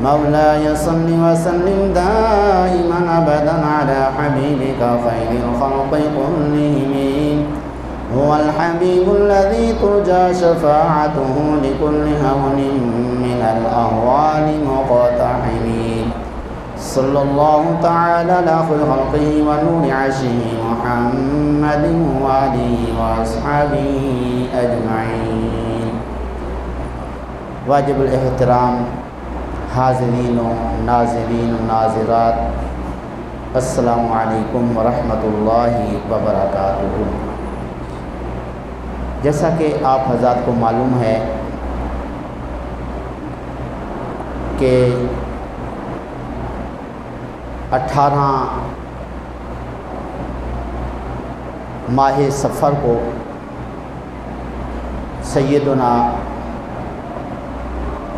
مولاي صل وسلم دائما أبدا على حبيبك خير الخلق كلهم هو الحبيب الذي ترجى شفاعته لكل هون من الأهوال مقتحم صلى الله تعالى على خير خلقه ونور عرشه محمد وآله وأصحابه أجمعين. واجب الاحترام حاضرین و ناظرین و ناظرات، السلام علیکم ورحمۃ اللہ وبرکاتہ۔ جیسا کہ آپ حضرات کو معلوم ہے کہ 18 ماہ صفر کو سیدنا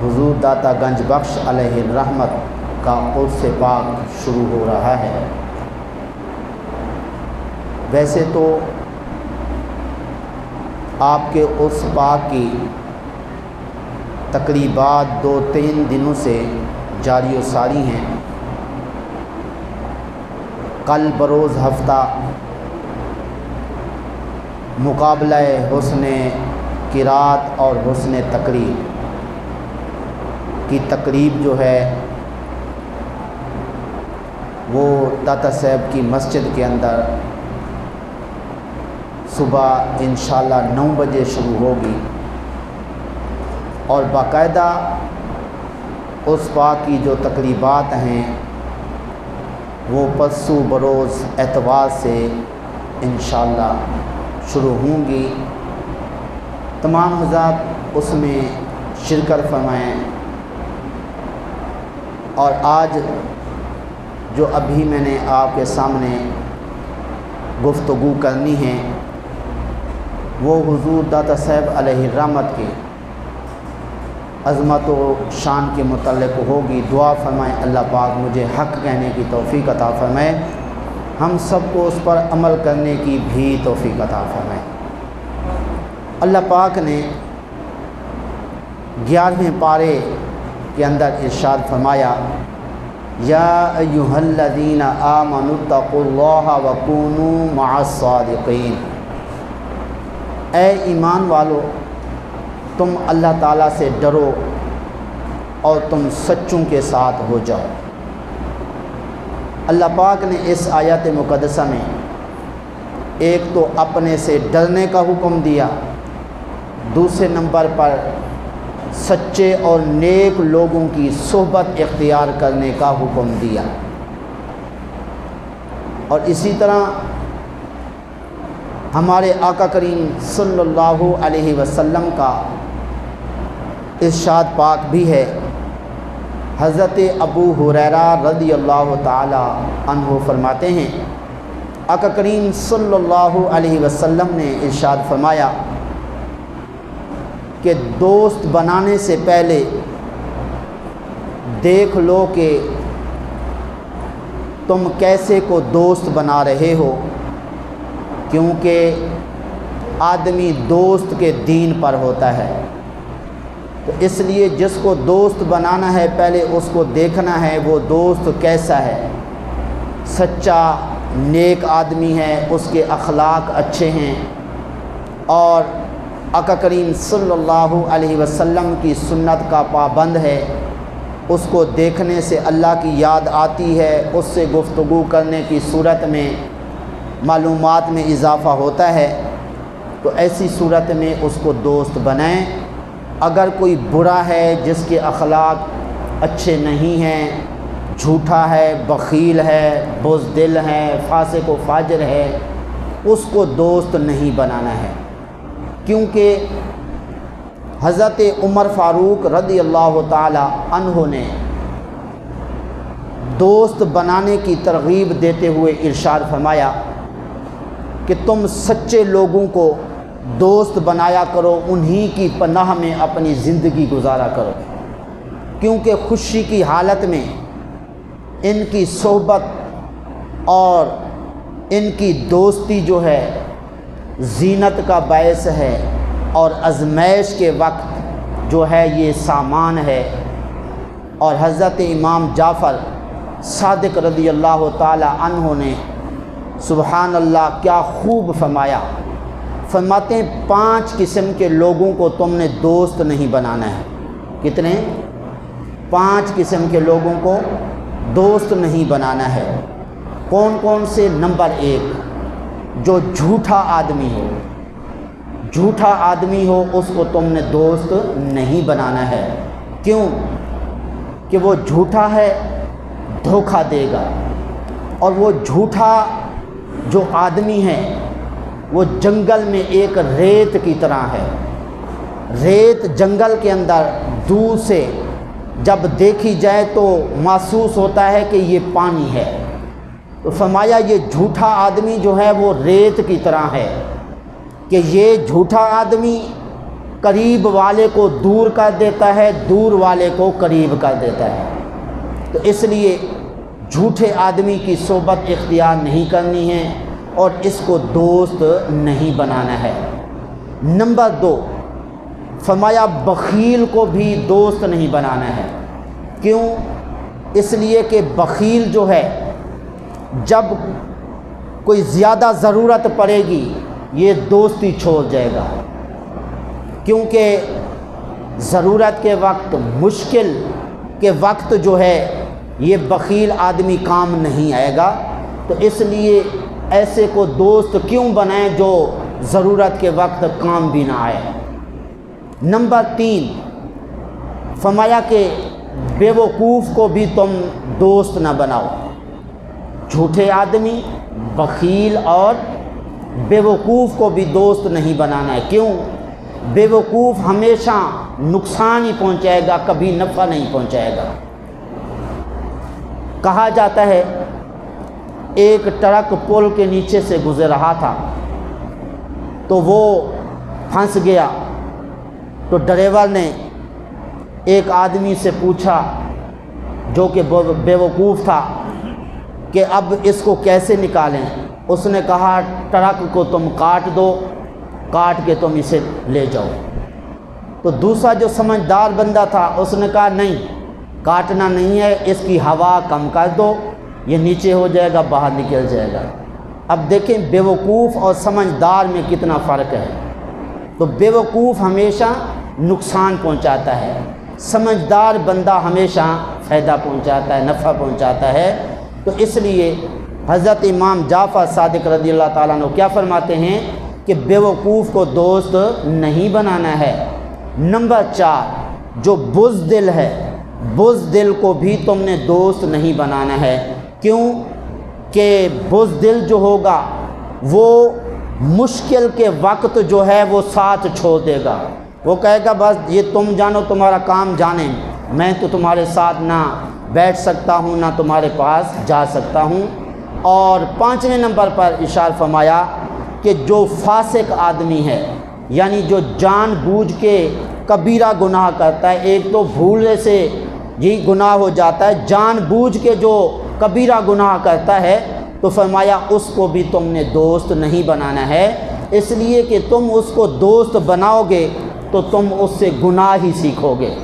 حضور داتا گنج بخش علیہ الرحمت کا عرس پاک شروع ہو رہا ہے۔ ویسے تو آپ کے عرس پاک کی تقریبات 2-3 دنوں سے جاری و ساری ہیں۔ کل بروز ہفتہ مقابلہ حسن قرات اور حسن تقریر کی تقریب جو ہے وہ داتا صاحب کی مسجد کے اندر صبح انشاءاللہ 9 بجے شروع ہوگی، اور باقاعدہ اس پاک کی جو تقریبات ہیں وہ پرسو بروز اتوار سے انشاءاللہ شروع ہوں گی۔ تمام حضرات اس میں شرکت فرمائیں، اور آج جو ابھی میں نے آپ کے سامنے گفتگو کرنی ہے وہ حضور داتا صاحب علیہ الرحمت کی عظمت و شان کے متعلق ہوگی۔ دعا فرمائیں اللہ پاک مجھے حق کہنے کی توفیق عطا فرمائے، ہم سب کو اس پر عمل کرنے کی بھی توفیق عطا فرمائے۔ اللہ پاک نے 11ویں پارے کے اندر ارشاد فرمایا، یا ایھا الذین آمنوا اتقوا اللہ وکونوا مع الصادقین، اے ایمان والو تم اللہ تعالیٰ سے ڈرو اور تم سچوں کے ساتھ ہو جاؤ۔ اللہ پاک نے اس آیت مقدسہ میں ایک تو اپنے سے ڈرنے کا حکم دیا، دوسرے نمبر پر سچے اور نیک لوگوں کی صحبت اختیار کرنے کا حکم دیا، اور اسی طرح ہمارے آقا کریم صلی اللہ علیہ وسلم کا ارشاد پاک بھی ہے۔ حضرت ابو ہریرہ رضی اللہ تعالی عنہ فرماتے ہیں آقا کریم صلی اللہ علیہ وسلم نے ارشاد فرمایا کہ دوست بنانے سے پہلے دیکھ لو کہ تم کیسے کو دوست بنا رہے ہو، کیونکہ آدمی دوست کے دین پر ہوتا ہے، تو اس لیے جس کو دوست بنانا ہے پہلے اس کو دیکھنا ہے وہ دوست کیسا ہے، سچا نیک آدمی ہے، اس کے اخلاق اچھے ہیں، اور آقا کریم صلی اللہ علیہ وسلم کی سنت کا پابند ہے، اس کو دیکھنے سے اللہ کی یاد آتی ہے، اس سے گفتگو کرنے کی صورت میں معلومات میں اضافہ ہوتا ہے، تو ایسی صورت میں اس کو دوست بنائیں۔ اگر کوئی برا ہے، جس کے اخلاق اچھے نہیں ہیں، جھوٹا ہے، بخیل ہے، بزدل ہے، فاسق و فاجر ہے، اس کو دوست نہیں بنانا ہے، کیونکہ حضرت عمر فاروق رضی اللہ تعالی عنہ نے دوست بنانے کی ترغیب دیتے ہوئے ارشاد فرمایا کہ تم سچے لوگوں کو دوست بنایا کرو، انہی کی پناہ میں اپنی زندگی گزارا کرو، کیونکہ خوشی کی حالت میں ان کی صحبت اور ان کی دوستی جو ہے زینت کا باعث ہے، اور آزمائش کے وقت جو ہے یہ سامان ہے۔ اور حضرت امام جعفر صادق رضی اللہ تعالی عنہ نے سبحان اللہ کیا خوب فرمایا، فرماتے ہیں 5 قسم کے لوگوں کو تم نے دوست نہیں بنانا ہے۔ کتنے؟ 5 قسم کے لوگوں کو دوست نہیں بنانا ہے۔ کون کون سے؟ نمبر 1، جو جھوٹا آدمی ہو، جھوٹا آدمی ہو اس کو تم نے دوست نہیں بنانا ہے۔ کیوں؟ کہ وہ جھوٹا ہے، دھوکہ دے گا، اور وہ جھوٹا جو آدمی ہے وہ جنگل میں ایک ریت کی طرح ہے۔ ریت جنگل کے اندر دور سے جب دیکھی جائے تو محسوس ہوتا ہے کہ یہ پانی ہے، تو فرمایا یہ جھوٹا آدمی جو ہے وہ ریت کی طرح ہے کہ یہ جھوٹا آدمی قریب والے کو دور کر دیتا ہے، دور والے کو قریب کر دیتا ہے۔ تو اس لیے جھوٹے آدمی کی صحبت اختیار نہیں کرنی ہے اور اس کو دوست نہیں بنانا ہے۔ نمبر 2، فرمایا بخیل کو بھی دوست نہیں بنانا ہے۔ کیوں؟ اس لیے کہ بخیل جو ہے جب کوئی زیادہ ضرورت پڑے گی یہ دوستی چھوڑ جائے گا، کیونکہ ضرورت کے وقت، مشکل کے وقت جو ہے یہ بخیل آدمی کام نہیں آئے گا۔ تو اس لیے ایسے کو دوست کیوں بنائیں جو ضرورت کے وقت کام بھی نہ آئے۔ نمبر 3، فرمایا کہ بیوقوف کو بھی تم دوست نہ بناؤ۔ جھوٹے آدمی، بخیل اور بیوقوف کو بھی دوست نہیں بنانا ہے۔ کیوں؟ بیوقوف ہمیشہ نقصان ہی پہنچائے گا، کبھی نفع نہیں پہنچائے گا۔ کہا جاتا ہے ایک ٹرک پل کے نیچے سے گزر رہا تھا تو وہ پھنس گیا، تو ڈرائیور نے ایک آدمی سے پوچھا جو کہ بیوقوف تھا کہ اب اس کو کیسے نکالیں۔ اس نے کہا ٹرک کو تم کاٹ دو، کاٹ کے تم اسے لے جاؤ۔ تو دوسرا جو سمجھدار بندہ تھا اس نے کہا نہیں، کاٹنا نہیں ہے، اس کی ہوا کم کر دو، یہ نیچے ہو جائے گا، باہر نکل جائے گا۔ اب دیکھیں بیوقوف اور سمجھدار میں کتنا فرق ہے۔ تو بیوقوف ہمیشہ نقصان پہنچاتا ہے، سمجھدار بندہ ہمیشہ فائدہ پہنچاتا ہے، نفع پہنچاتا ہے۔ تو اس لیے حضرت امام جعفر صادق رضی اللہ تعالیٰ عنہ کیا فرماتے ہیں کہ بیوقوف کو دوست نہیں بنانا ہے۔ نمبر 4، جو بزدل ہے، بزدل کو بھی تم نے دوست نہیں بنانا ہے۔ کیوں؟ کہ بزدل جو ہوگا وہ مشکل کے وقت جو ہے وہ ساتھ چھوڑ دے گا، وہ کہے گا بس یہ تم جانو، تمہارا کام جانے، میں تو تمہارے ساتھ نہ بیٹھ سکتا ہوں نہ تمہارے پاس جا سکتا ہوں۔ اور 5ویں نمبر پر ارشاد فرمایا کہ جو فاسق آدمی ہے، یعنی جو جان بوجھ کے کبیرہ گناہ کرتا ہے، ایک تو بھولنے سے گناہ ہو جاتا ہے، جان بوجھ کے جو کبیرہ گناہ کرتا ہے، تو فرمایا اس کو بھی تم نے دوست نہیں بنانا ہے، اس لیے کہ تم اس کو دوست بناؤ گے تو تم اس سے گناہ ہی سیکھو گے۔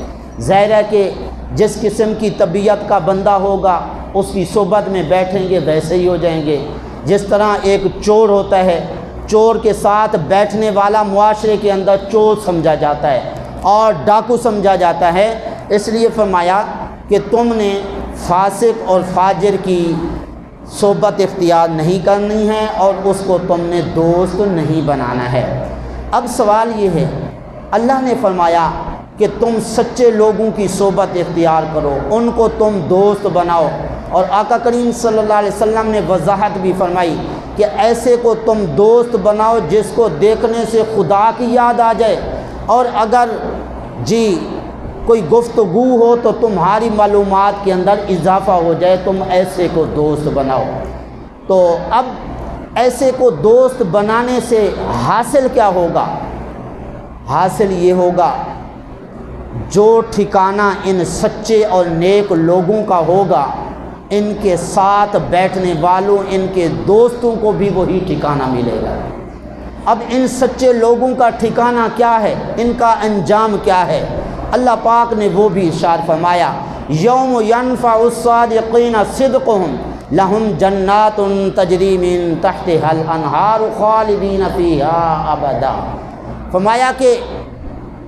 ظاہر ہے کہ جس قسم کی طبیعت کا بندہ ہوگا اس کی صحبت میں بیٹھیں گے ویسے ہی ہو جائیں گے۔ جس طرح ایک چور ہوتا ہے، چور کے ساتھ بیٹھنے والا معاشرے کے اندر چور سمجھا جاتا ہے اور ڈاکو سمجھا جاتا ہے، اس لیے فرمایا کہ تم نے فاسق اور فاجر کی صحبت اختیار نہیں کرنی ہے اور اس کو تم نے دوست نہیں بنانا ہے۔ اب سوال یہ ہے، اللہ نے فرمایا کہ تم سچے لوگوں کی صحبت اختیار کرو، ان کو تم دوست بناؤ، اور آقا کریم صلی اللہ علیہ وسلم نے وضاحت بھی فرمائی کہ ایسے کو تم دوست بناؤ جس کو دیکھنے سے خدا کی یاد آ جائے، اور اگر کوئی گفتگو ہو تو تمہاری معلومات کے اندر اضافہ ہو جائے، تم ایسے کو دوست بناؤ۔ تو اب ایسے کو دوست بنانے سے حاصل کیا ہوگا؟ حاصل یہ ہوگا جو ٹھکانہ ان سچے اور نیک لوگوں کا ہوگا، ان کے ساتھ بیٹھنے والوں، ان کے دوستوں کو بھی وہی ٹھکانہ ملے گا۔ اب ان سچے لوگوں کا ٹھکانہ کیا ہے، ان کا انجام کیا ہے؟ اللہ پاک نے وہ بھی ارشاد فرمایا یوم ینفع الصادقین صدقہم لہم جنات تجری من تحتہا الانہار خالدین فیہا ابدا۔ فرمایا کہ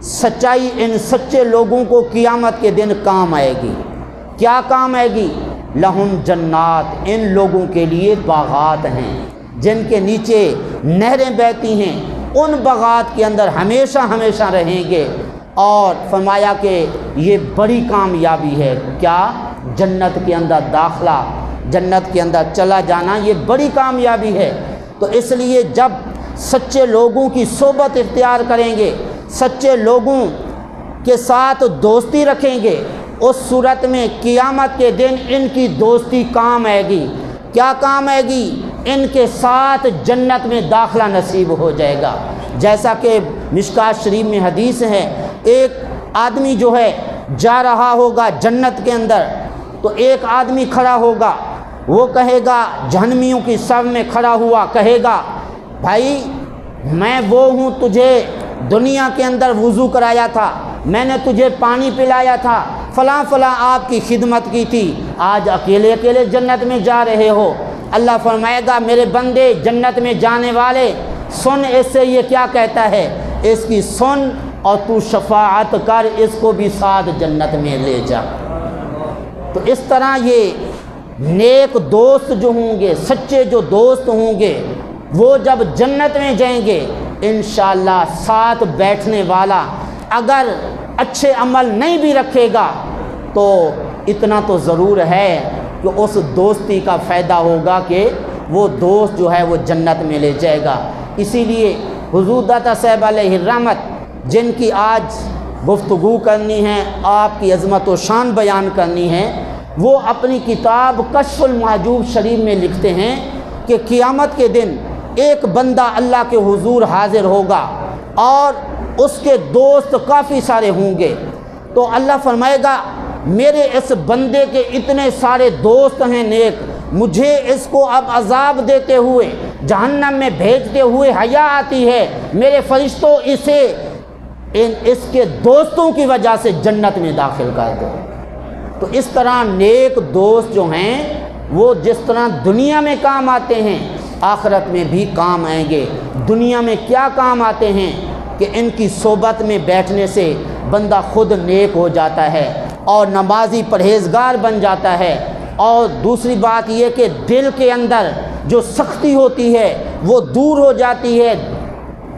سچائی ان سچے لوگوں کو قیامت کے دن کام آئے گی۔ کیا کام آئے گی؟ لہم جنات، ان لوگوں کے لیے باغات ہیں جن کے نیچے نہریں بہتی ہیں، ان باغات کے اندر ہمیشہ ہمیشہ رہیں گے۔ اور فرمایا کہ یہ بڑی کامیابی ہے، کیا؟ جنت کے اندر داخلہ، جنت کے اندر چلا جانا، یہ بڑی کامیابی ہے۔ تو اس لیے جب سچے لوگوں کی صحبت اختیار کریں گے، سچے لوگوں کے ساتھ دوستی رکھیں گے، اس صورت میں قیامت کے دن ان کی دوستی کام آئے گی۔ کیا کام آئے گی؟ ان کے ساتھ جنت میں داخلہ نصیب ہو جائے گا۔ جیسا کہ مشکوٰۃ شریف میں حدیث ہے، ایک آدمی جو ہے جا رہا ہوگا جنت کے اندر، تو ایک آدمی کھڑا ہوگا، وہ کہے گا، جہنمیوں کی صف میں کھڑا ہوا کہے گا، بھائی میں وہ ہوں، تجھے دنیا کے اندر وضو کرایا تھا، میں نے تجھے پانی پلایا تھا، فلاں فلاں آپ کی خدمت کی تھی، آج اکیلے اکیلے جنت میں جا رہے ہو۔ اللہ فرمائے گا، میرے بندے جنت میں جانے والے، سن اس سے یہ کیا کہتا ہے، اس کی سن اور تو شفاعت کر، اس کو بھی ساتھ جنت میں لے جا۔ تو اس طرح یہ نیک دوست جو ہوں گے، سچے جو دوست ہوں گے، وہ جب جنت میں جائیں گے انشاءاللہ ساتھ بیٹھنے والا اگر اچھے عمل نہیں بھی رکھے گا تو اتنا تو ضرور ہے کہ اس دوستی کا فائدہ ہوگا کہ وہ دوست جو ہے وہ جنت میں لے جائے گا۔ اسی لیے حضور داتا صاحب علیہ الرحمت جن کی آج گفتگو کرنی ہے، آپ کی عظمت و شان بیان کرنی ہے، وہ اپنی کتاب کشف المحجوب شریف میں لکھتے ہیں کہ قیامت کے دن ایک بندہ اللہ کے حضور حاضر ہوگا اور اس کے دوست کافی سارے ہوں گے، تو اللہ فرمائے گا میرے اس بندے کے اتنے سارے دوست ہیں نیک، مجھے اس کو اب عذاب دیتے ہوئے جہنم میں بھیجتے ہوئے حیا آتی ہے، میرے فرشتوں اسے اس کے دوستوں کی وجہ سے جنت میں داخل کر دو۔ تو اس طرح نیک دوست جو ہیں وہ جس طرح دنیا میں کام آتے ہیں آخرت میں بھی کام آئیں گے۔ دنیا میں کیا کام آتے ہیں کہ ان کی صحبت میں بیٹھنے سے بندہ خود نیک ہو جاتا ہے اور نمازی پرہیزگار بن جاتا ہے، اور دوسری بات یہ کہ دل کے اندر جو سختی ہوتی ہے وہ دور ہو جاتی ہے،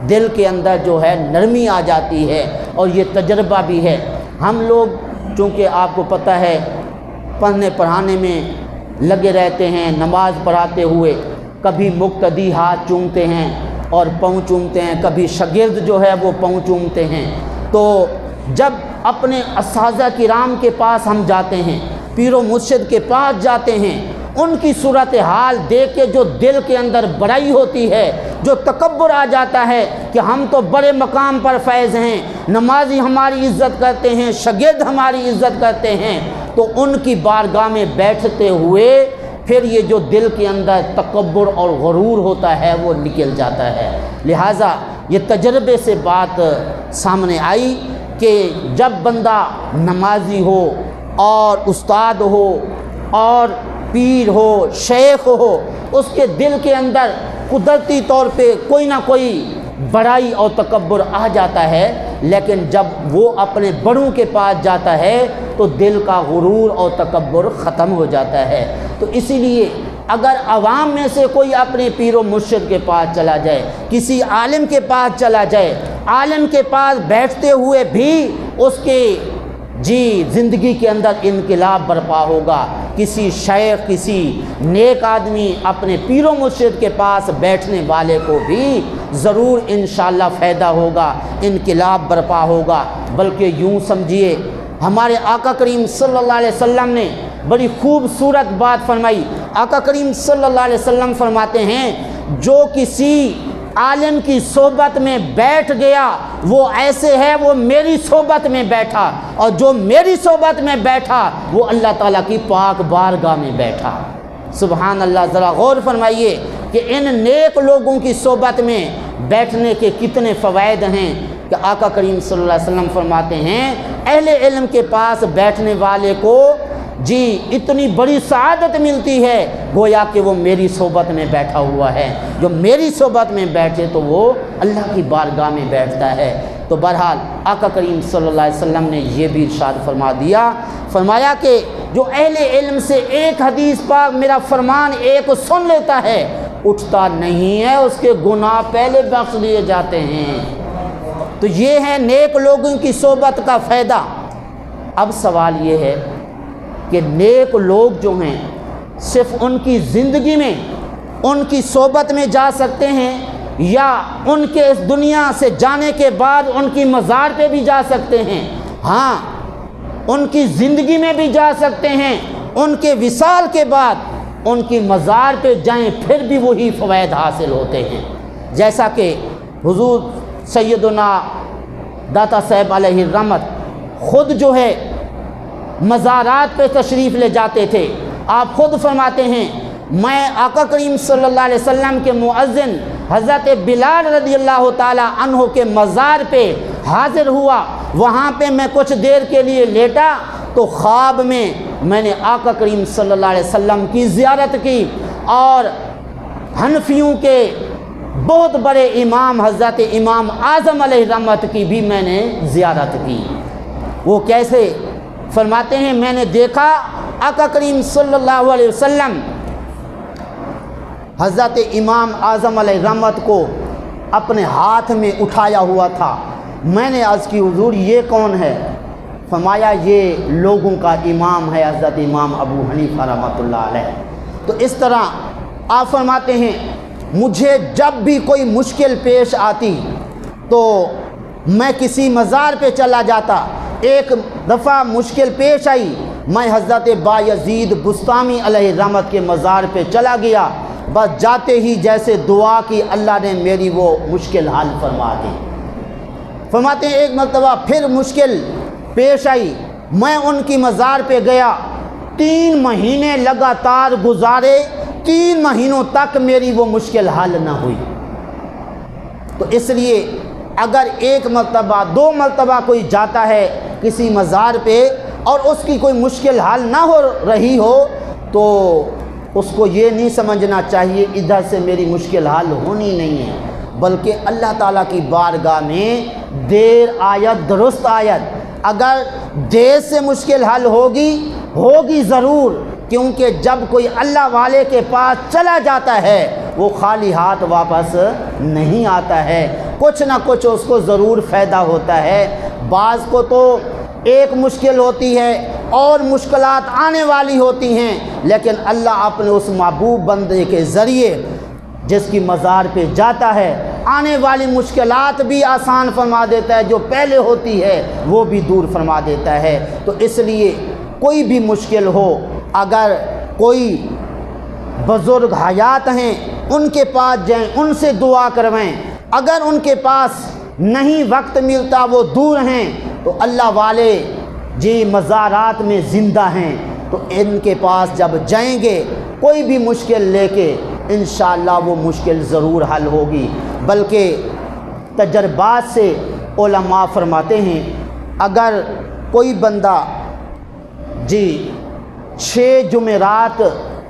دل کے اندر جو ہے نرمی آ جاتی ہے، اور یہ تجربہ بھی ہے۔ ہم لوگ چونکہ آپ کو پتہ ہے پڑھنے پڑھانے میں لگے رہتے ہیں، نماز پڑھاتے ہوئے کبھی مقتدی ہاتھ چومتے ہیں اور پاؤں چومتے ہیں، کبھی شاگرد جو ہے وہ پاؤں چومتے ہیں۔ تو جب اپنے اساتذہ کرام کے پاس ہم جاتے ہیں، پیر و مرشد کے پاس جاتے ہیں، ان کی صورتحال دیکھ کے جو دل کے اندر بڑائی ہوتی ہے، جو تکبر آ جاتا ہے کہ ہم تو بڑے مقام پر فائز ہیں، نمازی ہماری عزت کرتے ہیں، شاگرد ہماری عزت کرتے ہیں، تو ان کی بارگاہ میں بیٹھتے ہوئے پھر یہ جو دل کے اندر تکبر اور غرور ہوتا ہے وہ نکل جاتا ہے۔ لہٰذا یہ تجربے سے بات سامنے آئی کہ جب بندہ نمازی ہو اور استاد ہو اور پیر ہو، شیخ ہو، اس کے دل کے اندر قدرتی طور پہ کوئی نہ کوئی بڑائی اور تکبر آ جاتا ہے، لیکن جب وہ اپنے بڑوں کے پاس جاتا ہے تو دل کا غرور اور تکبر ختم ہو جاتا ہے۔ تو اسی لیے اگر عوام میں سے کوئی اپنے پیر و مرشد کے پاس چلا جائے، کسی عالم کے پاس چلا جائے، عالم کے پاس بیٹھتے ہوئے بھی اس کے زندگی کے اندر انقلاب برپا ہوگا۔ کسی شیخ، کسی نیک آدمی اپنے پیر و مرشد کے پاس بیٹھنے والے کو بھی ضرور انشاءاللہ فائدہ ہوگا، انقلاب برپا ہوگا۔ بلکہ یوں سمجھیے ہمارے آقا کریم صلی اللہ علیہ وسلم نے بڑی خوبصورت بات فرمائی۔ آقا کریم صلی اللہ علیہ وسلم فرماتے ہیں جو کسی عالم کی صحبت میں بیٹھ گیا وہ ایسے ہے وہ میری صحبت میں بیٹھا، اور جو میری صحبت میں بیٹھا وہ اللہ تعالیٰ کی پاک بارگاہ میں بیٹھا۔ سبحان اللہ، ذرا غور فرمائیے کہ ان نیک لوگوں کی صحبت میں بیٹھنے کے کتنے فوائد ہیں۔ کہ آقا کریم صلی اللہ علیہ وسلم فرماتے ہیں اہل علم کے پاس بیٹھنے والے کو جی اتنی بڑی سعادت ملتی ہے گویا کہ وہ میری صحبت میں بیٹھا ہوا ہے، جو میری صحبت میں بیٹھے تو وہ اللہ کی بارگاہ میں بیٹھتا ہے۔ تو بہرحال آقا کریم صلی اللہ علیہ وسلم نے یہ بھی ارشاد فرمایا کہ جو اہل علم سے ایک حدیث پاک میرا فرمان ایک سن لیتا ہے اٹھتا نہیں ہے، اس کے گناہ پہلے بخش دیے جاتے ہیں۔ تو یہ ہے نیک لوگوں کی صحبت کا فائدہ۔ اب سوال یہ ہے کہ نیک لوگ جو ہیں صرف ان کی زندگی میں ان کی صحبت میں جا سکتے ہیں یا ان کے اس دنیا سے جانے کے بعد ان کی مزار پہ بھی جا سکتے ہیں؟ ہاں، ان کی زندگی میں بھی جا سکتے ہیں، ان کے وصال کے بعد ان کی مزار پہ جائیں پھر بھی وہی فوائد حاصل ہوتے ہیں۔ جیسا کہ حضور سیدنا داتا صاحب علیہ الرحمت خود جو ہے مزارات پہ تشریف لے جاتے تھے۔ آپ خود فرماتے ہیں میں آقا کریم صلی اللہ علیہ وسلم کے مؤذن حضرت بلال رضی اللہ تعالی عنہ کے مزار پہ حاضر ہوا، وہاں پہ میں کچھ دیر کے لیے لیٹا تو خواب میں نے آقا کریم صلی اللہ علیہ وسلم کی زیارت کی اور حنفیوں کے بہت بڑے امام حضرت امام اعظم علیہ الرحمت کی بھی میں نے زیارت کی۔ وہ کیسے؟ فرماتے ہیں میں نے دیکھا آقا کریم صلی اللہ علیہ وسلم حضرت امام اعظم علیہ الرحمت کو اپنے ہاتھ میں اٹھایا ہوا تھا۔ میں نے عرض کی حضور یہ کون ہے؟ فرمایا یہ لوگوں کا امام ہے حضرت امام ابو حنیفہ رحمۃ اللہ علیہ۔ تو اس طرح آپ فرماتے ہیں مجھے جب بھی کوئی مشکل پیش آتی تو میں کسی مزار پہ چلا جاتا۔ ایک دفعہ مشکل پیش آئی، میں حضرت بایزید بستامی علیہ الرحمت کے مزار پہ چلا گیا، بس جاتے ہی جیسے دعا کی اللہ نے میری وہ مشکل حل فرما دی۔ فرماتے ہیں ایک مرتبہ پھر مشکل پیش آئی، میں ان کی مزار پہ گیا، 3 مہینے لگاتار گزارے، 3 مہینوں تک میری وہ مشکل حل نہ ہوئی۔ تو اس لیے اگر ایک مرتبہ 2 مرتبہ کوئی جاتا ہے کسی مزار پہ اور اس کی کوئی مشکل حل نہ ہو رہی ہو تو اس کو یہ نہیں سمجھنا چاہیے ادھر سے میری مشکل حل ہونی نہیں ہے، بلکہ اللہ تعالیٰ کی بارگاہ میں دیر آیت درست آیت، اگر دیر سے مشکل حل ہوگی ضرور، کیونکہ جب کوئی اللہ والے کے پاس چلا جاتا ہے وہ خالی ہاتھ واپس نہیں آتا ہے، کچھ نہ کچھ اس کو ضرور فائدہ ہوتا ہے۔ بعض کو تو ایک مشکل ہوتی ہے اور مشکلات آنے والی ہوتی ہیں، لیکن اللہ اپنے اس محبوب بندے کے ذریعے جس کی مزار پہ جاتا ہے آنے والی مشکلات بھی آسان فرما دیتا ہے، جو پہلے ہوتی ہے وہ بھی دور فرما دیتا ہے۔ تو اس لیے کوئی بھی مشکل ہو، اگر کوئی بزرگ حیات ہیں ان کے پاس جائیں، ان سے دعا کروائیں، اگر ان کے پاس نہیں وقت ملتا وہ دور ہیں تو اللہ والے جی مزارات میں زندہ ہیں، تو ان کے پاس جب جائیں گے کوئی بھی مشکل لے کے انشاءاللہ وہ مشکل ضرور حل ہوگی۔ بلکہ تجربات سے علماء فرماتے ہیں اگر کوئی بندہ جی 6 جمعرات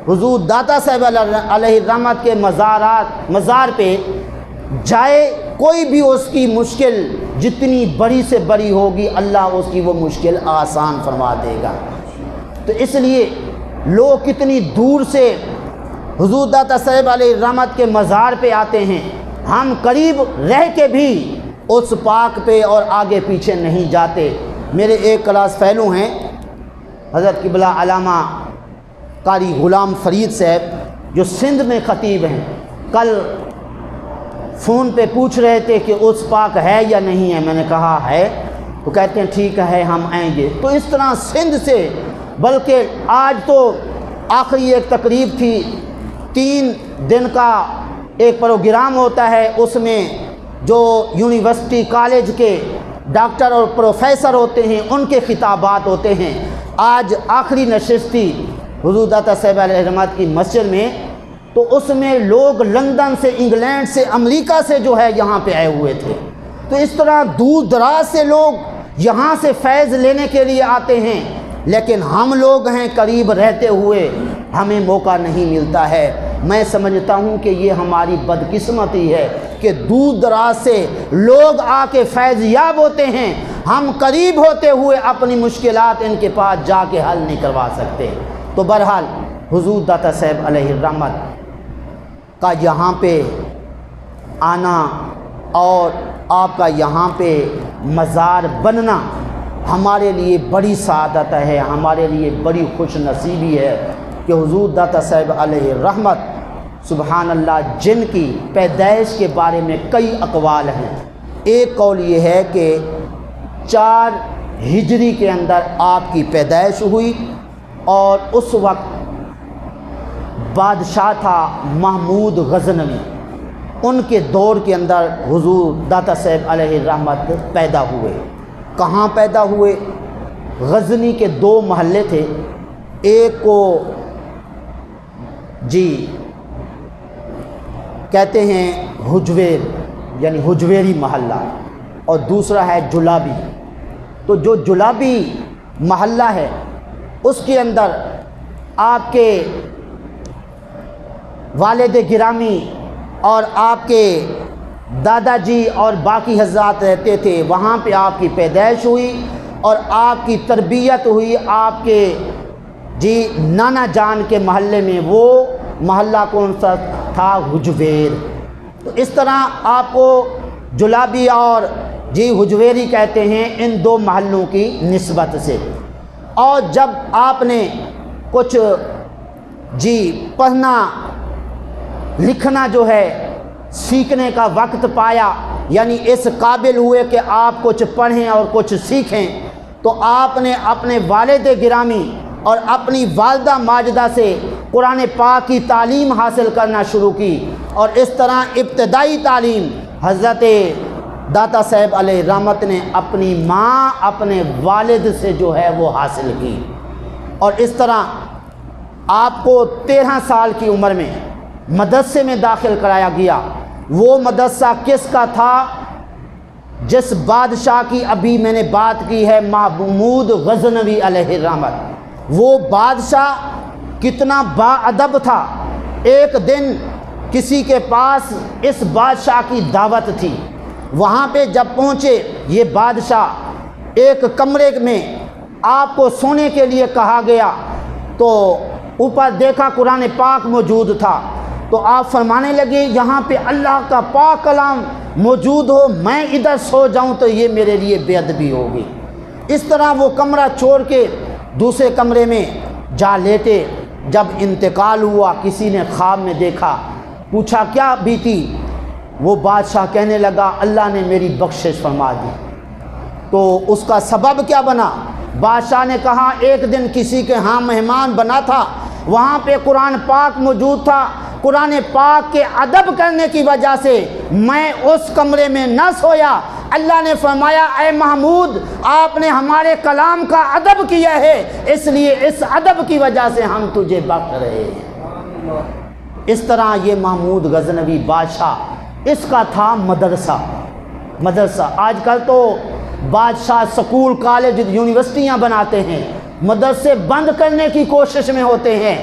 حضور داتا صاحب علیہ الرحمت کے مزار پہ جائے، کوئی بھی اس کی مشکل جتنی بڑی سے بڑی ہوگی اللہ اس کی وہ مشکل آسان فرما دے گا۔ تو اس لیے لوگ کتنی دور سے حضور داتا صاحب علیہ الرحمت کے مزار پہ آتے ہیں، ہم قریب رہ کے بھی اس پاک پہ اور آگے پیچھے نہیں جاتے۔ میرے ایک کلاس فیلو ہیں حضرت قبلہ علامہ قاری غلام فرید صاحب جو سندھ میں خطیب ہیں، کل فون پہ پوچھ رہے تھے کہ اس پاک ہے یا نہیں ہے، میں نے کہا ہے، تو کہتے ہیں ٹھیک ہے ہم آئیں گے۔ تو اس طرح سندھ سے، بلکہ آج تو آخری ایک تقریب تھی، 3 دن کا ایک پروگرام ہوتا ہے، اس میں جو یونیورسٹی کالج کے ڈاکٹر اور پروفیسر ہوتے ہیں ان کے خطابات ہوتے ہیں۔ آج آخری نشست تھی حضور داتا صاحب علیہ الرحمت کی مسجد میں، تو اس میں لوگ لندن سے، انگلینڈ سے، امریکہ سے جو ہے یہاں پہ آئے ہوئے تھے۔ تو اس طرح دور دراز سے لوگ یہاں سے فیض لینے کے لیے آتے ہیں، لیکن ہم لوگ ہیں قریب رہتے ہوئے ہمیں موقع نہیں ملتا ہے۔ میں سمجھتا ہوں کہ یہ ہماری بدقسمتی ہے کہ دور دراز سے لوگ آ کے فیض یاب ہوتے ہیں، ہم قریب ہوتے ہوئے اپنی مشکلات ان کے پاس جا کے حل نہیں کروا سکتے۔ تو بہرحال حضور داتا صاحب علیہ الرحمت کا یہاں پہ آنا اور آپ کا یہاں پہ مزار بننا ہمارے لیے بڑی سعادت ہے، ہمارے لیے بڑی خوش نصیبی ہے کہ حضور داتا صاحب علیہ الرحمت سبحان اللہ جن کی پیدائش کے بارے میں کئی اقوال ہیں۔ ایک قول یہ ہے کہ 4 ہجری کے اندر آپ کی پیدائش ہوئی اور اس وقت بادشاہ تھا محمود غزنوی، ان کے دور کے اندر حضور داتا صاحب علیہ الرحمت پیدا ہوئے۔ کہاں پیدا ہوئے؟ غزنی کے 2 محلے تھے، ایک کو کہتے ہیں حجویر یعنی حجویری محلہ، اور دوسرا ہے جلابی۔ تو جو جلابی محلہ ہے اس کے اندر آپ کے والد گرامی اور آپ کے دادا جی اور باقی حضرات رہتے تھے، وہاں پہ آپ کی پیدائش ہوئی اور آپ کی تربیت ہوئی آپ کے نانا جان کے محلے میں۔ وہ محلہ کون سا تھا؟ حجویر۔ تو اس طرح آپ کو جلابی اور حجویری کہتے ہیں ان 2 محلوں کی نسبت سے۔ اور جب آپ نے کچھ پڑھنا لکھنا جو ہے سیکھنے کا وقت پایا، یعنی اس قابل ہوئے کہ آپ کچھ پڑھیں اور کچھ سیکھیں، تو آپ نے اپنے والد گرامی اور اپنی والدہ ماجدہ سے قرآن پاک کی تعلیم حاصل کرنا شروع کی، اور اس طرح ابتدائی تعلیم حضرت داتا صاحب علیہ الرحمت نے اپنی ماں اپنے والد سے جو ہے وہ حاصل کی۔ اور اس طرح آپ کو 13 سال کی عمر میں مدرسے میں داخل کرایا گیا۔ وہ مدرسہ کس کا تھا؟ جس بادشاہ کی ابھی میں نے بات کی ہے، محمود غزنوی علیہ الرحمت۔ وہ بادشاہ کتنا با ادب تھا۔ ایک دن کسی کے پاس اس بادشاہ کی دعوت تھی، وہاں پہ جب پہنچے یہ بادشاہ، ایک کمرے میں آپ کو سونے کے لیے کہا گیا، تو اوپر دیکھا قرآن پاک موجود تھا، تو آپ فرمانے لگے یہاں پہ اللہ کا پاک کلام موجود ہو، میں ادھر سو جاؤں تو یہ میرے لیے بے ادبی ہوگی۔ اس طرح وہ کمرہ چھوڑ کے دوسرے کمرے میں جا لیٹے۔ جب انتقال ہوا کسی نے خواب میں دیکھا، پوچھا کیا بیتی؟ وہ بادشاہ کہنے لگا اللہ نے میری بخشش فرما دی۔ تو اس کا سبب کیا بنا؟ بادشاہ نے کہا ایک دن کسی کے ہاں مہمان بنا تھا، وہاں پہ قرآن پاک موجود تھا، قرآن پاک کے ادب کرنے کی وجہ سے میں اس کمرے میں نہ سویا۔ اللہ نے فرمایا اے محمود آپ نے ہمارے کلام کا ادب کیا ہے، اس لیے اس ادب کی وجہ سے ہم تجھے بخش رہے ہیں۔ اس طرح یہ محمود غزنوی بادشاہ، اس کا تھا مدرسہ۔ آج کل تو بادشاہ سکول کالج یونیورسٹیاں بناتے ہیں، مدرسے بند کرنے کی کوشش میں ہوتے ہیں۔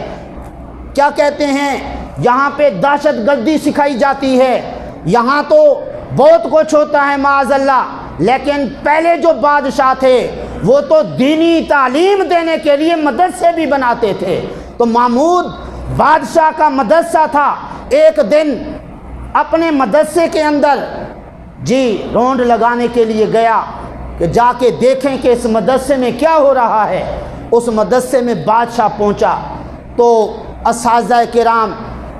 کیا کہتے ہیں یہاں پہ دہشت گردی سکھائی جاتی ہے، یہاں تو بہت کچھ ہوتا ہے معاذ اللہ، لیکن پہلے جو بادشاہ تھے وہ تو دینی تعلیم دینے کے لیے مدرسے بھی بناتے تھے۔ تو محمود بادشاہ کا مدرسہ تھا، ایک دن اپنے مدرسے کے اندر رونڈ لگانے کے لیے گیا کہ جا کے دیکھیں کہ اس مدرسے میں کیا ہو رہا ہے۔ اس مدرسے میں بادشاہ پہنچا تو اساتذہ کرام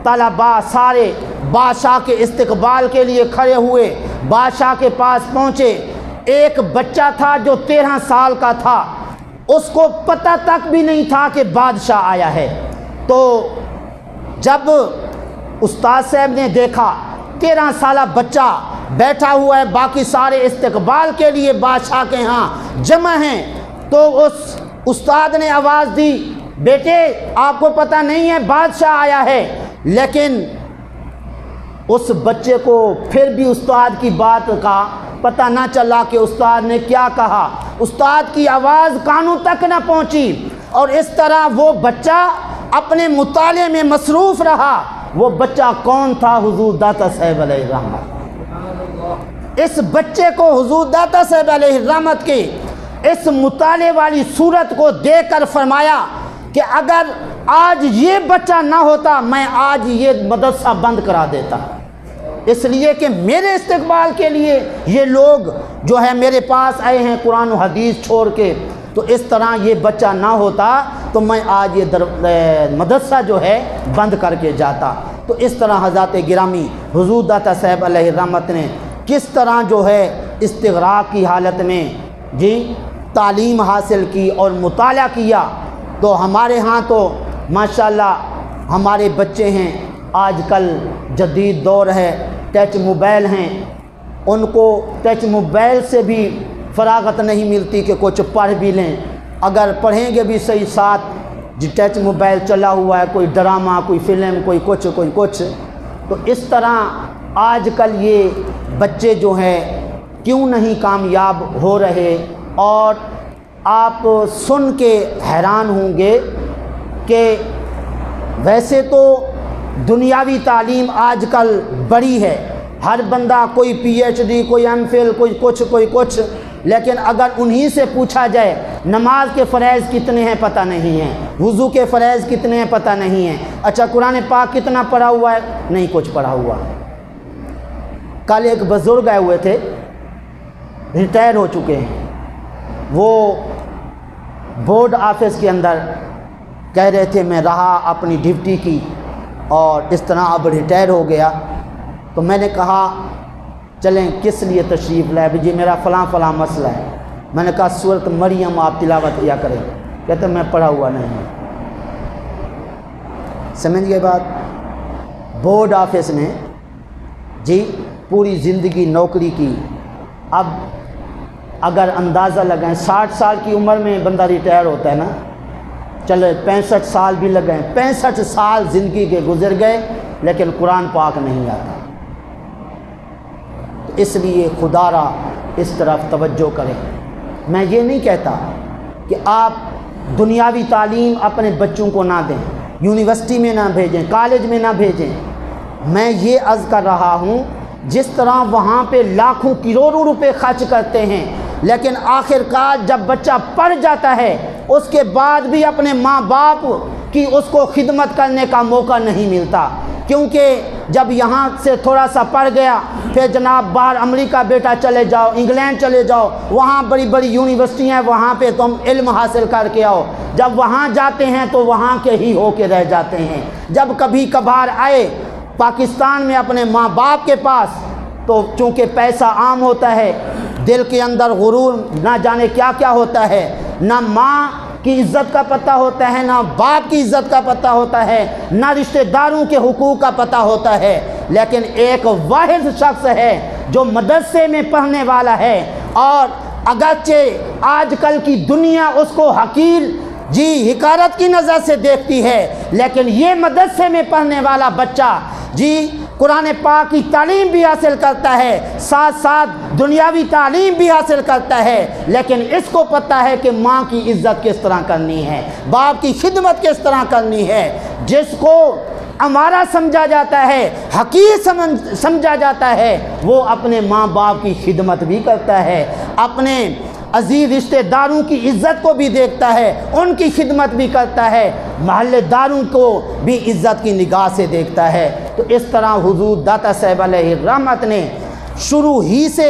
طلباء سارے بادشاہ کے استقبال کے لیے کھڑے ہوئے، بادشاہ کے پاس پہنچے۔ ایک بچہ تھا جو 13 سال کا تھا، اس کو پتہ تک بھی نہیں تھا کہ بادشاہ آیا ہے۔ تو جب استاد صاحب نے دیکھا 13 سالہ بچہ بیٹھا ہوا ہے، باقی سارے استقبال کے لیے بادشاہ کے ہاں جمع ہیں، تو اس استاد نے آواز دی بیٹے آپ کو پتہ نہیں ہے بادشاہ آیا ہے؟ لیکن اس بچے کو پھر بھی استاد کی بات کا پتہ نہ چلا کہ استاد نے کیا کہا، استاد کی آواز کانوں تک نہ پہنچی، اور اس طرح وہ بچہ اپنے مطالعے میں مصروف رہا۔ وہ بچہ کون تھا؟ حضور داتا صاحب علیہ الرحمت۔ اس بچے کو حضور داتا صاحب علیہ الرحمت کے اس مطالعے والی صورت کو دیکھ کر فرمایا کہ اگر آج یہ بچہ نہ ہوتا میں آج یہ مدرسہ بند کرا دیتا، اس لیے کہ میرے استقبال کے لیے یہ لوگ جو ہے میرے پاس آئے ہیں قرآن و حدیث چھوڑ کے، تو اس طرح یہ بچہ نہ ہوتا تو میں آج یہ مدرسہ جو ہے بند کر کے جاتا۔ تو اس طرح حضرات گرامی حضور داتا صاحب علیہ الرحمت نے کس طرح جو ہے استغراق کی حالت میں تعلیم حاصل کی اور مطالعہ کیا۔ تو ہمارے ہاں تو ماشاءاللہ ہمارے بچے ہیں، آج کل جدید دور ہے، ٹچ موبائل ہیں، ان کو ٹچ موبائل سے بھی فراغت نہیں ملتی کہ کچھ پڑھ بھی لیں، اگر پڑھیں گے بھی صحیح ساتھ ٹچ موبائل چلا ہوا ہے، کوئی ڈرامہ، کوئی فلم، کوئی کچھ۔ تو اس طرح آج کل یہ بچے جو ہیں کیوں نہیں کامیاب ہو رہے، اور آپ سن کے حیران ہوں گے کہ ویسے تو دنیاوی تعلیم آج کل بڑی ہے، ہر بندہ کوئی پی ایچ ڈی، کوئی ایم فل، کوئی کچھ، لیکن اگر انہی سے پوچھا جائے نماز کے فرائض کتنے ہیں پتہ نہیں ہیں، وضو کے فرائض کتنے ہیں پتہ نہیں ہیں، اچھا قرآن پاک کتنا پڑھا ہوا ہے، نہیں کچھ پڑھا ہوا۔ کل ایک بزرگ آئے ہوئے تھے، ریٹائر ہو چکے ہیں، وہ بورڈ آفس کے اندر کہہ رہے تھے میں رہا اپنی ڈیوٹی کی اور اس طرح اب ریٹائر ہو گیا۔ تو میں نے کہا چلیں کس لیے تشریف لائے؟ جی میرا فلاں مسئلہ ہے۔ میں نے کہا سورۃ مریم آپ تلاوت کیا کریں، کہتے میں پڑھا ہوا نہیں ہوں۔ سمجھ گئے بات؟ بورڈ آفس میں جی پوری زندگی نوکری کی، اب اگر اندازہ لگائیں 60 سال کی عمر میں بندہ ریٹائر ہوتا ہے نا، چلے 65 سال بھی لگائیں، 65 سال زندگی کے گزر گئے لیکن قرآن پاک نہیں آتا۔ تو اس لیے خدا را اس طرف توجہ کریں۔ میں یہ نہیں کہتا کہ آپ دنیاوی تعلیم اپنے بچوں کو نہ دیں، یونیورسٹی میں نہ بھیجیں، کالج میں نہ بھیجیں، میں یہ عرض کر رہا ہوں جس طرح وہاں پہ لاکھوں کروڑوں روپے خرچ کرتے ہیں لیکن آخر کار جب بچہ پڑھ جاتا ہے اس کے بعد بھی اپنے ماں باپ کی اس کو خدمت کرنے کا موقع نہیں ملتا، کیونکہ جب یہاں سے تھوڑا سا پڑھ گیا پھر جناب باہر امریکہ بیٹا چلے جاؤ، انگلینڈ چلے جاؤ، وہاں بڑی بڑی یونیورسٹیاں ہیں، وہاں پہ تم علم حاصل کر کے آؤ۔ جب وہاں جاتے ہیں تو وہاں کے ہی ہو کے رہ جاتے ہیں۔ جب کبھی کبھار آئے پاکستان میں اپنے ماں باپ کے پاس تو چونکہ پیسہ عام ہوتا ہے، دل کے اندر غرور نہ جانے کیا کیا ہوتا ہے، نہ ماں کی عزت کا پتہ ہوتا ہے، نہ باپ کی عزت کا پتہ ہوتا ہے، نہ رشتہ داروں کے حقوق کا پتہ ہوتا ہے، لیکن ایک واحد شخص ہے جو مدرسے میں پڑھنے والا ہے، اور اگرچہ آج کل کی دنیا اس کو حقیر حقارت کی نظر سے دیکھتی ہے، لیکن یہ مدرسے میں پڑھنے والا بچہ قرآن پاک کی تعلیم بھی حاصل کرتا ہے، ساتھ ساتھ دنیاوی تعلیم بھی حاصل کرتا ہے، لیکن اس کو پتہ ہے کہ ماں کی عزت کس طرح کرنی ہے، باپ کی خدمت کس طرح کرنی ہے، جس کو ہمارا سمجھا جاتا ہے، حقیر سمجھا جاتا ہے، وہ اپنے ماں باپ کی خدمت بھی کرتا ہے، اپنے عزیز رشتہ داروں کی عزت کو بھی دیکھتا ہے، ان کی خدمت بھی کرتا ہے، محلے داروں کو بھی عزت کی نگاہ سے دیکھتا ہے۔ تو اس طرح حضور داتا صاحب علیہ الرحمت نے شروع ہی سے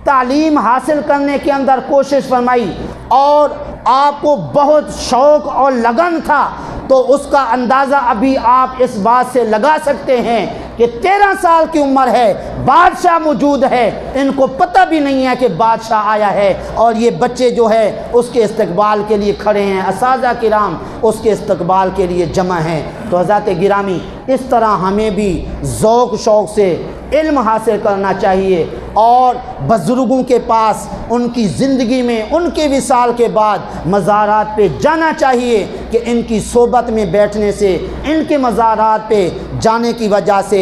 تعلیم حاصل کرنے کے اندر کوشش فرمائی، اور آپ کو بہت شوق اور لگن تھا، تو اس کا اندازہ ابھی آپ اس بات سے لگا سکتے ہیں کہ 13 سال کی عمر ہے، بادشاہ موجود ہے، ان کو پتہ بھی نہیں ہے کہ بادشاہ آیا ہے، اور یہ بچے جو ہے اس کے استقبال کے لیے کھڑے ہیں، اساتذہ کرام اس کے استقبال کے لیے جمع ہیں۔ تو حضرات گرامی اس طرح ہمیں بھی ذوق شوق سے علم حاصل کرنا چاہیے، اور بزرگوں کے پاس ان کی زندگی میں ان کے وصال کے بعد مزارات پہ جانا چاہیے کہ ان کی صحبت میں بیٹھنے سے، ان کے مزارات پہ جانے کی وجہ سے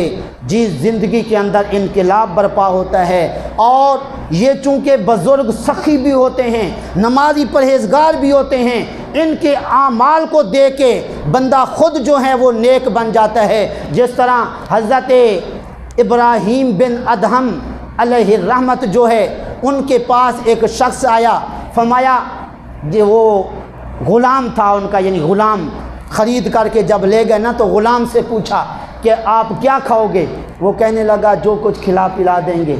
زندگی کے اندر انقلاب برپا ہوتا ہے، اور یہ چونکہ بزرگ سخی بھی ہوتے ہیں، نمازی پرہیزگار بھی ہوتے ہیں، ان کے اعمال کو دیکھ کے بندہ خود جو ہے وہ نیک بن جاتا ہے۔ جس طرح حضرت ابراہیم بن ادہم علیہ الرحمت جو ہے، ان کے پاس ایک شخص آیا، فرمایا جو وہ غلام تھا ان کا، یعنی غلام خرید کر کے جب لے گئے نا تو غلام سے پوچھا کہ آپ کیا کھاؤ گے؟ وہ کہنے لگا جو کچھ کھلا پلا دیں گے۔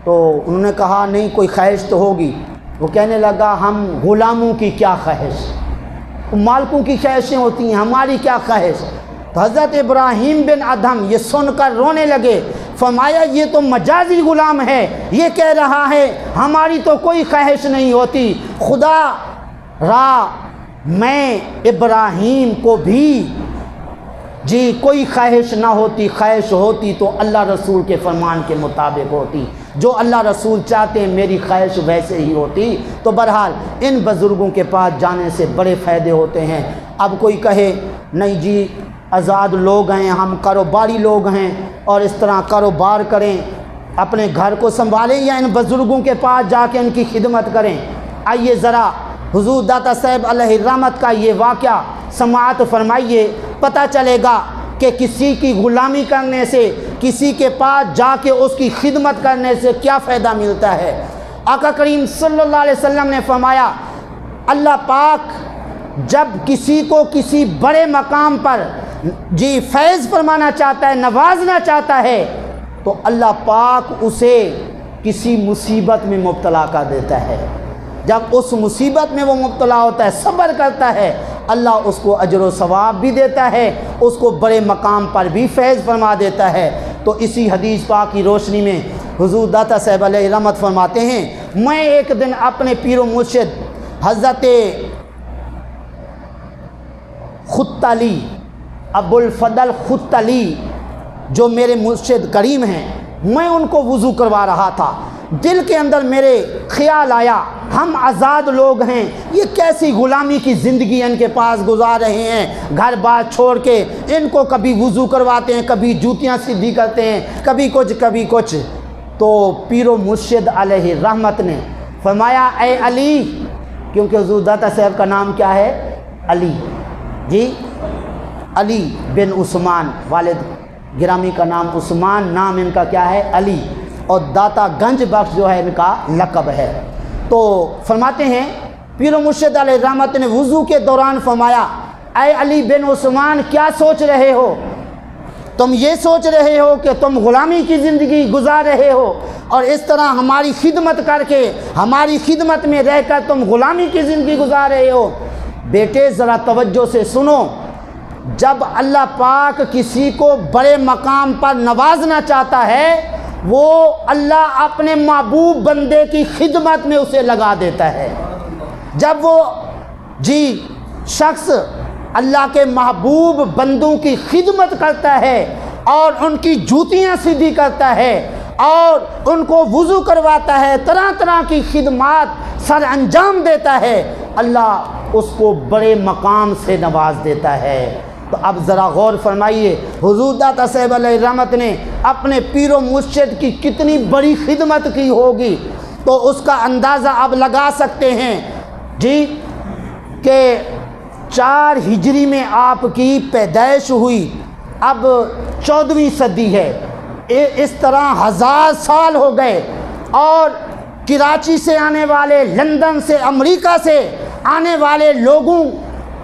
تو انہوں نے کہا نہیں کوئی خواہش تو ہوگی۔ وہ کہنے لگا ہم غلاموں کی کیا خواہش، مالکوں کی خواہشیں ہوتی ہیں، ہماری کیا خواہش۔ تو حضرت ابراہیم بن ادہم یہ سن کر رونے لگے، فرمایا یہ تو مجازی غلام ہے، یہ کہہ رہا ہے ہماری تو کوئی خواہش نہیں ہوتی، خدا را میں ابراہیم کو بھی جی کوئی خواہش نہ ہوتی، خواہش ہوتی تو اللہ رسول کے فرمان کے مطابق ہوتی، جو اللہ رسول چاہتے ہیں میری خواہش ویسے ہی ہوتی۔ تو بہرحال ان بزرگوں کے پاس جانے سے بڑے فائدے ہوتے ہیں۔ اب کوئی کہے نہیں جی آزاد لوگ ہیں، ہم کاروباری لوگ ہیں اور اس طرح کاروبار کریں، اپنے گھر کو سنبھالیں یا ان بزرگوں کے پاس جا کے ان کی خدمت کریں۔ آئیے ذرا حضور داتا صاحب علیہ الرحمت کا یہ واقعہ سماعت فرمائیے، پتہ چلے گا کہ کسی کی غلامی کرنے سے، کسی کے پاس جا کے اس کی خدمت کرنے سے کیا فائدہ ملتا ہے۔ آقا کریم صلی اللہ علیہ وسلم نے فرمایا اللہ پاک جب کسی کو کسی بڑے مقام پر جی فیض فرمانا چاہتا ہے، نوازنا چاہتا ہے، تو اللہ پاک اسے کسی مصیبت میں مبتلا کر دیتا ہے۔ جب اس مصیبت میں وہ مبتلا ہوتا ہے، صبر کرتا ہے، اللہ اس کو اجر و ثواب بھی دیتا ہے، اس کو بڑے مقام پر بھی فیض فرما دیتا ہے۔ تو اسی حدیث پاک کی روشنی میں حضور داتا صاحب علیہ رحمت فرماتے ہیں میں ایک دن اپنے پیر و مرشد حضرت خطلی ابو الفضل خطلی جو میرے مرشد کریم ہیں، میں ان کو وضو کروا رہا تھا، دل کے اندر میرے خیال آیا ہم آزاد لوگ ہیں، یہ کیسی غلامی کی زندگی ان کے پاس گزار رہے ہیں، گھر بار چھوڑ کے ان کو کبھی وضو کرواتے ہیں، کبھی جوتیاں سیدھی کرتے ہیں، کبھی کچھ۔ تو پیر و مرشد علیہ رحمت نے فرمایا اے علی، کیونکہ حضور داتا صاحب کا نام کیا ہے؟ علی، جی علی بن عثمان، والد گرامی کا نام عثمان، نام ان کا کیا ہے؟ علی، اور داتا گنج بخش جو ہے ان کا لقب ہے۔ تو فرماتے ہیں پیر و مرشد علیہ رحمت نے وضو کے دوران فرمایا اے علی بن عثمان کیا سوچ رہے ہو؟ تم یہ سوچ رہے ہو کہ تم غلامی کی زندگی گزار رہے ہو اور اس طرح ہماری خدمت کر کے، ہماری خدمت میں رہ کر تم غلامی کی زندگی گزار رہے ہو؟ بیٹے ذرا توجہ سے سنو، جب اللہ پاک کسی کو بڑے مقام پر نوازنا چاہتا ہے، وہ اللہ اپنے محبوب بندے کی خدمت میں اسے لگا دیتا ہے۔ جب وہ جی شخص اللہ کے محبوب بندوں کی خدمت کرتا ہے اور ان کی جوتیاں سیدھی کرتا ہے اور ان کو وضو کرواتا ہے، طرح طرح کی خدمات سر انجام دیتا ہے، اللہ اس کو بڑے مقام سے نواز دیتا ہے۔ تو اب ذرا غور فرمائیے حضور داتا صاحب علیہ رحمت نے اپنے پیر و مرشد کی کتنی بڑی خدمت کی ہوگی، تو اس کا اندازہ اب لگا سکتے ہیں جی کہ 4 ہجری میں آپ کی پیدائش ہوئی، اب 14ویں صدی ہے، اس طرح 1000 سال ہو گئے، اور کراچی سے آنے والے، لندن سے، امریکہ سے آنے والے لوگوں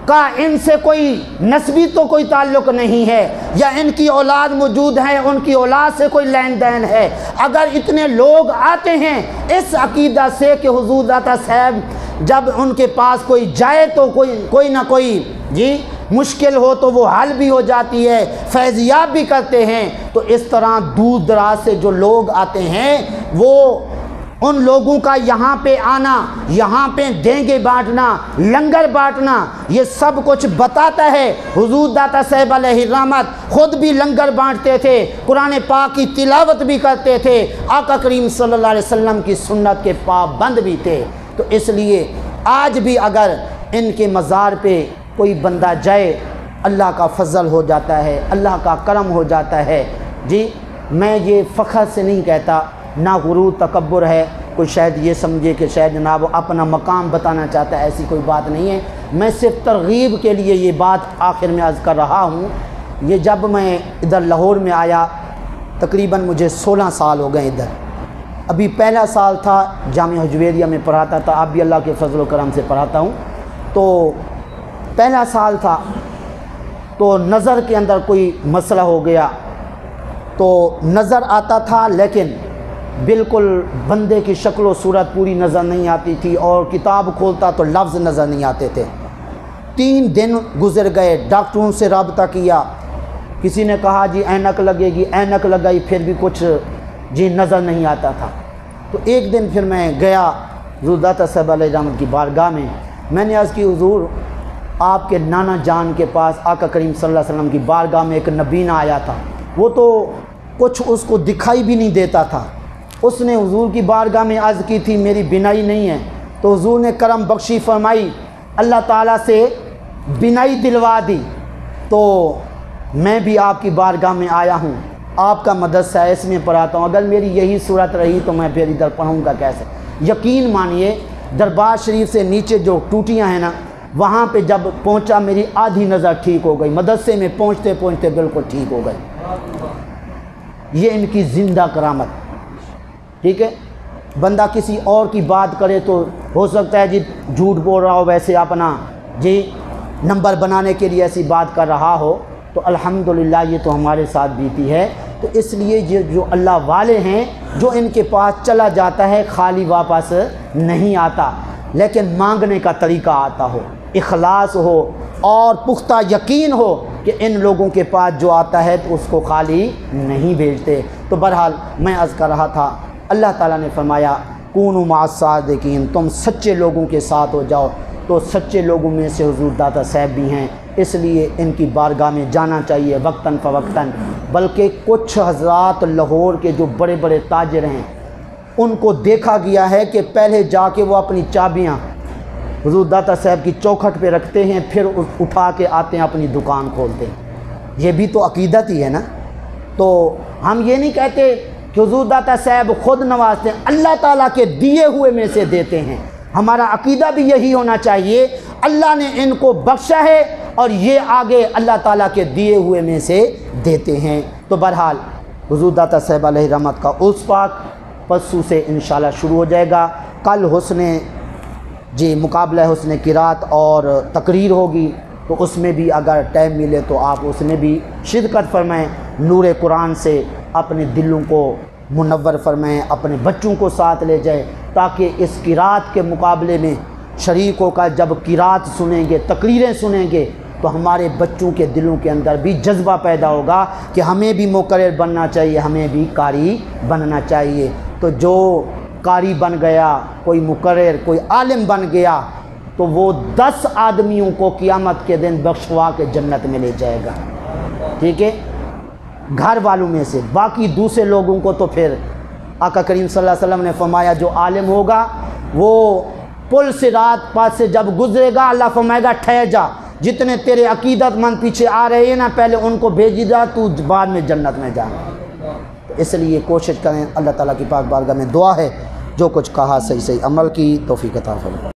کا ان سے کوئی نسبی تو کوئی تعلق نہیں ہے، یا ان کی اولاد موجود ہیں، ان کی اولاد سے کوئی لین دین ہے۔ اگر اتنے لوگ آتے ہیں اس عقیدہ سے کہ حضور داتا صاحب جب ان کے پاس کوئی جائے تو کوئی نہ کوئی جی مشکل ہو تو وہ حل بھی ہو جاتی ہے، فیضیاب بھی کرتے ہیں، تو اس طرح دور دراز سے جو لوگ آتے ہیں وہ ان لوگوں کا یہاں پہ آنا، یہاں پہ دینگے بانٹنا، لنگر بانٹنا، یہ سب کچھ بتاتا ہے حضور داتا صاحب علیہ رحمت خود بھی لنگر بانٹتے تھے، قرآن پاک کی تلاوت بھی کرتے تھے، آقا کریم صلی اللہ علیہ وسلم کی سنت کے پابند بھی تھے۔ تو اس لیے آج بھی اگر ان کے مزار پہ کوئی بندہ جائے، اللہ کا فضل ہو جاتا ہے، اللہ کا کرم ہو جاتا ہے۔ جی میں یہ فخر سے نہیں کہتا، نہ غرور تکبر ہے، کوئی شاید یہ سمجھے کہ شاید جناب وہ اپنا مقام بتانا چاہتا ہے، ایسی کوئی بات نہیں ہے۔ میں صرف ترغیب کے لیے یہ بات آخر میں عرض کر رہا ہوں۔ یہ جب میں ادھر لاہور میں آیا، تقریباً مجھے 16 سال ہو گئے ادھر۔ ابھی پہلا سال تھا، جامعہ حجویریہ میں پڑھاتا تھا، اب بھی اللہ کے فضل و کرم سے پڑھاتا ہوں۔ تو پہلا سال تھا تو نظر کے اندر کوئی مسئلہ ہو گیا، تو نظر آتا تھا لیکن بالکل بندے کی شکل و صورت پوری نظر نہیں آتی تھی، اور کتاب کھولتا تو لفظ نظر نہیں آتے تھے۔ 3 دن گزر گئے، ڈاکٹروں سے رابطہ کیا، کسی نے کہا جی اینک لگے گی، اینک لگائی، پھر بھی کچھ جی نظر نہیں آتا تھا۔ تو ایک دن پھر میں گیا حضور داتا صاحب علیہ رحمت کی بارگاہ میں نے عرض کی حضور آپ کے نانا جان کے پاس آقا کریم صلی اللہ علیہ وسلم کی بارگاہ میں ایک نبینہ آیا تھا، وہ تو کچھ اس کو دکھائی بھی نہیں دیتا تھا۔ اس نے حضور کی بارگاہ میں عرض کی تھی میری بینائی نہیں ہے، تو حضور نے کرم بخشی فرمائی، اللہ تعالیٰ سے بینائی دلوا دی۔ تو میں بھی آپ کی بارگاہ میں آیا ہوں، آپ کا مدرسہ ہے، اس میں پڑھاتا ہوں، اگر میری یہی صورت رہی تو میں پھر ادھر پڑھوں گا کیسے؟ یقین مانیے دربار شریف سے نیچے جو ٹوٹیاں ہیں نا، وہاں پہ جب پہنچا میری آدھی نظر ٹھیک ہو گئی، مدرسے میں پہنچتے پہنچتے بالکل ٹھیک ہو گئی۔ یہ ان کی زندہ کرامت، ٹھیک ہے۔ بندہ کسی اور کی بات کرے تو ہو سکتا ہے جی جھوٹ بول رہا ہو، ویسے اپنا جی نمبر بنانے کے لیے ایسی بات کر رہا ہو، تو الحمدللہ یہ تو ہمارے ساتھ بیتی ہے۔ تو اس لیے یہ جو اللہ والے ہیں، جو ان کے پاس چلا جاتا ہے خالی واپس نہیں آتا، لیکن مانگنے کا طریقہ آتا ہو، اخلاص ہو اور پختہ یقین ہو کہ ان لوگوں کے پاس جو آتا ہے تو اس کو خالی نہیں بھیجتے۔ تو بہرحال میں عرض کر رہا تھا، اللہ تعالیٰ نے فرمایا کونوا مع الصادقین، تم سچے لوگوں کے ساتھ ہو جاؤ۔ تو سچے لوگوں میں سے حضور داتا صاحب بھی ہیں، اس لیے ان کی بارگاہ میں جانا چاہیے وقتاً فوقتاً۔ بلکہ کچھ حضرات لاہور کے جو بڑے بڑے تاجر ہیں، ان کو دیکھا گیا ہے کہ پہلے جا کے وہ اپنی چابیاں حضور داتا صاحب کی چوکھٹ پہ رکھتے ہیں، پھر اٹھا کے آتے ہیں اپنی دکان کھولتے ہیں۔ یہ بھی تو عقیدت ہی ہے نا۔ تو ہم یہ نہیں کہتے کہ حضور داتا صاحب خود نوازتے ہیں، اللہ تعالیٰ کے دیے ہوئے میں سے دیتے ہیں۔ ہمارا عقیدہ بھی یہی ہونا چاہیے، اللہ نے ان کو بخشا ہے اور یہ آگے اللہ تعالیٰ کے دیے ہوئے میں سے دیتے ہیں۔ تو بہرحال حضور داتا صاحب علیہ رحمت کا عرس پاک پرسوں سے انشاءاللہ شروع ہو جائے گا۔ کل مقابلہ حسن قرات اور تقریر ہوگی، تو اس میں بھی اگر ٹائم ملے تو آپ اس میں بھی شرکت فرمائیں، نور قرآن سے اپنے دلوں کو منور فرمائیں، اپنے بچوں کو ساتھ لے جائیں، تاکہ اس قرات کے مقابلے میں شریک ہو کر جب قرات سنیں گے، تقریریں سنیں گے، تو ہمارے بچوں کے دلوں کے اندر بھی جذبہ پیدا ہوگا کہ ہمیں بھی مقرر بننا چاہیے، ہمیں بھی قاری بننا چاہیے۔ تو جو قاری بن گیا، کوئی مقرر، کوئی عالم بن گیا، تو وہ 10 آدمیوں کو قیامت کے دن بخشوا کے جنت میں لے جائے گا، ٹھیک ہے، گھر والوں میں سے۔ باقی دوسرے لوگوں کو تو پھر آقا کریم صلی اللہ علیہ وسلم نے فرمایا جو عالم ہوگا وہ پل صراط پاس سے جب گزرے گا، اللہ فرمائے گا ٹھہر جا، جتنے تیرے عقیدت مند پیچھے آ رہے ہیں نا، پہلے ان کو بھیجی جا، تو بعد میں جنت میں جا۔ اس لیے کوشش کریں، اللہ تعالیٰ کی پاک بارگاہ میں دعا ہے جو کچھ کہا صحیح عمل کی توفیق عطا فرمائے۔